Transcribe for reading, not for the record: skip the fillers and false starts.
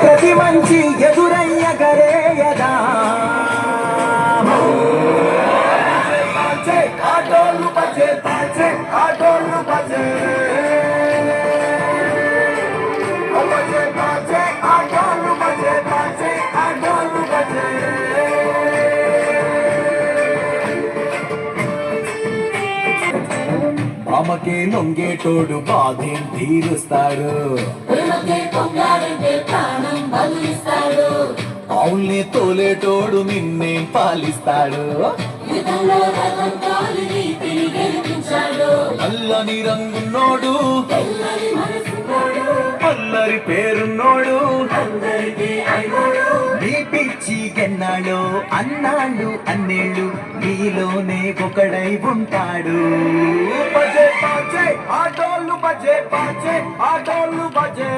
ప్రతి మంచి ఎదురయ్య గరేయదా ఆటోలు బజే బాజే ఆటోలు బజే బజే బాజే ఆటోలు బజే బాజే ఆటోలు బజే ఆమెకే లొంగేటోడు బాధేం తీరుస్తాడు అవునే తోలేటోడు నిన్నేం పాలిస్తాడు అల్లని రంగున్నోడు అల్లరి పేరున్నోడు నీ పిచ్చి ఎన్నాళ్ళు అన్నాళ్ళు అన్నేళ్ళు నీలోనే ఒకడై ఉంటాడు బజే బాజే ఆటోళ్ళు బజే బాజే ఆటోళ్ళు బజే